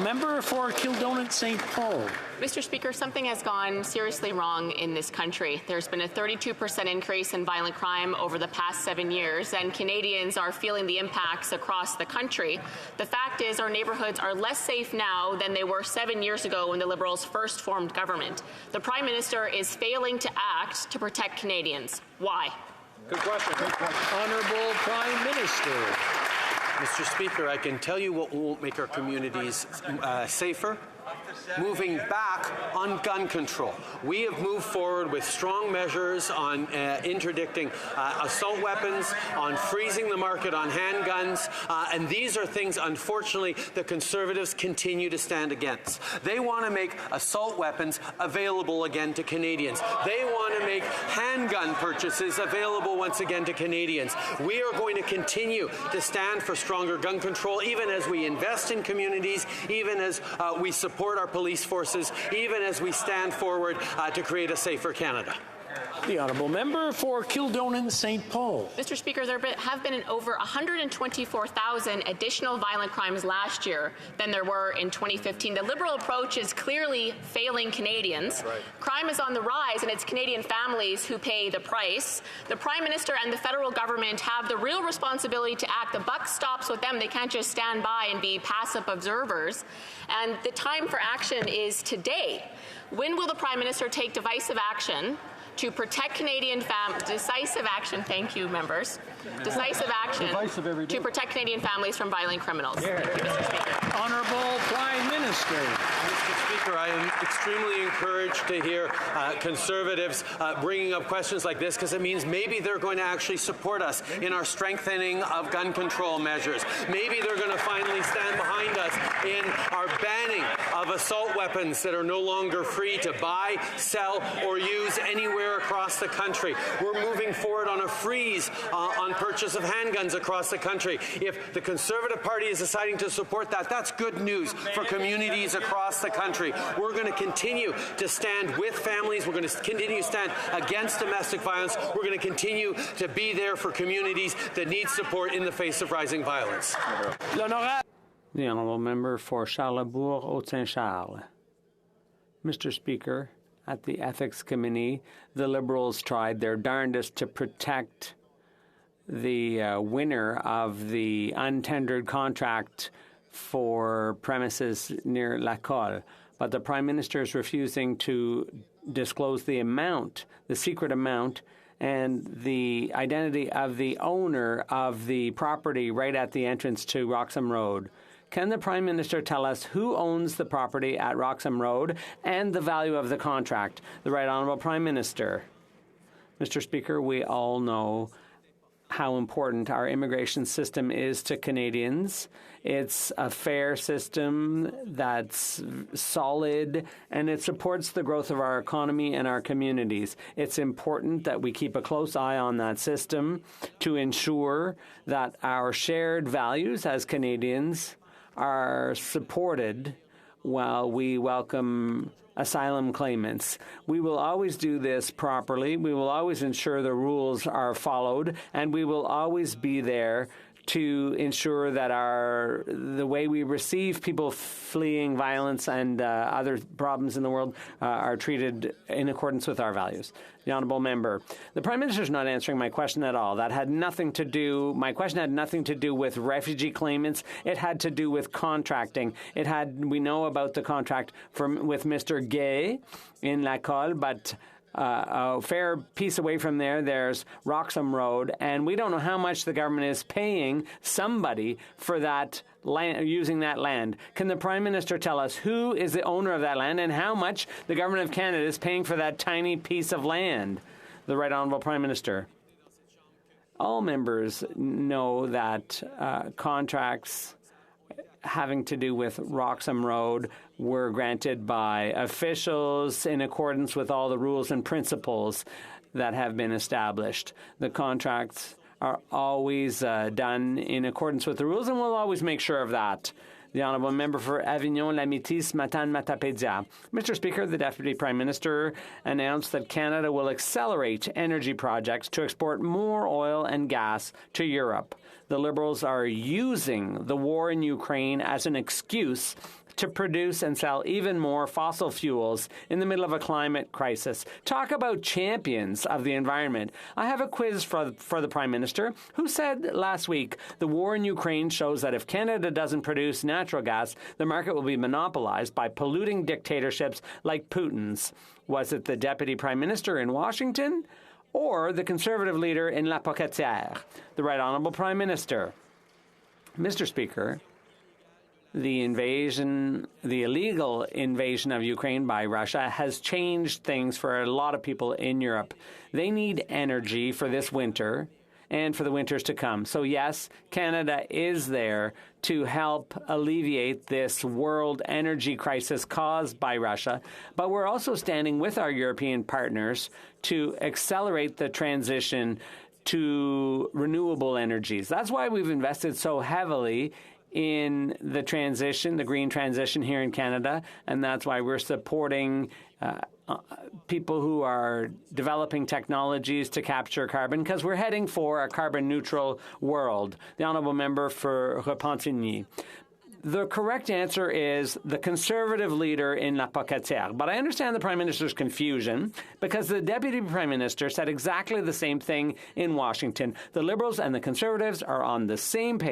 member for Kildonan St. Paul. Mr. Speaker, something has gone seriously wrong in this country. There's been a 32% increase in violent crime over the past 7 years, and Canadians are feeling the impacts across the country. The fact is our neighbourhoods are less safe now than they were 7 years ago when the Liberals first formed government. The Prime Minister is failing to act to protect Canadians. Why? Good question. Honourable Prime Minister. Mr. Speaker, I can tell you what won't make our communities safer. Moving back on gun control. We have moved forward with strong measures on interdicting assault weapons, on freezing the market on handguns, and these are things, unfortunately, the Conservatives continue to stand against. They want to make assault weapons available again to Canadians. They want to make handgun purchases available once again to Canadians. We are going to continue to stand for stronger gun control, even as we invest in communities, even as we support our police forces, even as we stand forward to create a safer Canada. The honourable member for Kildonan St. Paul. Mr. Speaker, there have been over 124,000 additional violent crimes last year than there were in 2015. The Liberal approach is clearly failing Canadians. Right. Crime is on the rise, and it's Canadian families who pay the price. The Prime Minister and the federal government have the real responsibility to act. The buck stops with them. They can't just stand by and be passive observers. And the time for action is today. When will the Prime Minister take decisive action to protect Canadian families? Decisive action, thank you, members. Decisive action to protect Canadian families from violent criminals. Yeah. Thank you, Mr. Speaker. Honourable Prime Minister. Mr. Speaker, I am extremely encouraged to hear Conservatives bringing up questions like this, because it means maybe they're going to actually support us in our strengthening of gun control measures. Maybe they're going to finally stand behind us in our banning of assault weapons that are no longer free to buy, sell, or use anywhere across the country. We're moving forward on a freeze on purchase of handguns across the country. If the Conservative Party is deciding to support that, that's good news for communities across the country. We're going to continue to stand with families. We're going to continue to stand against domestic violence. We're going to continue to be there for communities that need support in the face of rising violence. The honourable member for Charlesbourg, Haute-Saint-Charles. Mr. Speaker, at the Ethics Committee, the Liberals tried their darndest to protect the winner of the untendered contract for premises near Lacolle. But the Prime Minister is refusing to disclose the amount, the secret amount, and the identity of the owner of the property right at the entrance to Roxham Road. Can the Prime Minister tell us who owns the property at Roxham Road and the value of the contract? The Right Honourable Prime Minister. Mr. Speaker, we all know how important our immigration system is to Canadians. It's a fair system that's solid, and it supports the growth of our economy and our communities. It's important that we keep a close eye on that system to ensure that our shared values as Canadians are supported while we welcome asylum claimants. We will always do this properly. We will always ensure the rules are followed, and we will always be there to ensure that the way we receive people fleeing violence and other problems in the world are treated in accordance with our values. The honourable member. The Prime Minister is not answering my question at all. That had nothing to do. My question had nothing to do with refugee claimants. It had to do with contracting. We know about the contract with Mr. Gay in Lacolle, but a fair piece away from there's Roxham Road, and we don't know how much the government is paying somebody for that land, using that land. Can the Prime Minister tell us who is the owner of that land and how much the Government of Canada is paying for that tiny piece of land? The Right Honourable Prime Minister. All members know that contracts having to do with Roxham Road were granted by officials in accordance with all the rules and principles that have been established. The contracts are always done in accordance with the rules, and we'll always make sure of that. The Honourable Member for Avignon, Lamitis, Matane-Matapédia. Mr. Speaker, the Deputy Prime Minister announced that Canada will accelerate energy projects to export more oil and gas to Europe. The Liberals are using the war in Ukraine as an excuse to produce and sell even more fossil fuels in the middle of a climate crisis. Talk about champions of the environment. I have a quiz for the Prime Minister, who said last week the war in Ukraine shows that if Canada doesn't produce natural gas, the market will be monopolized by polluting dictatorships like Putin's. Was it the Deputy Prime Minister in Washington or the Conservative leader in La Pocatière? The Right Honourable Prime Minister. Mr. Speaker, the illegal invasion of Ukraine by Russia has changed things for a lot of people in Europe. They need energy for this winter and for the winters to come. So yes, Canada is there to help alleviate this world energy crisis caused by Russia, but we're also standing with our European partners to accelerate the transition to renewable energies. That's why we've invested so heavily in the transition, the green transition here in Canada, and that's why we're supporting people who are developing technologies to capture carbon, because we're heading for a carbon-neutral world. The Honourable Member for Repentigny. The correct answer is the Conservative leader in La Pocatière. But I understand the Prime Minister's confusion because the Deputy Prime Minister said exactly the same thing in Washington. The Liberals and the Conservatives are on the same page.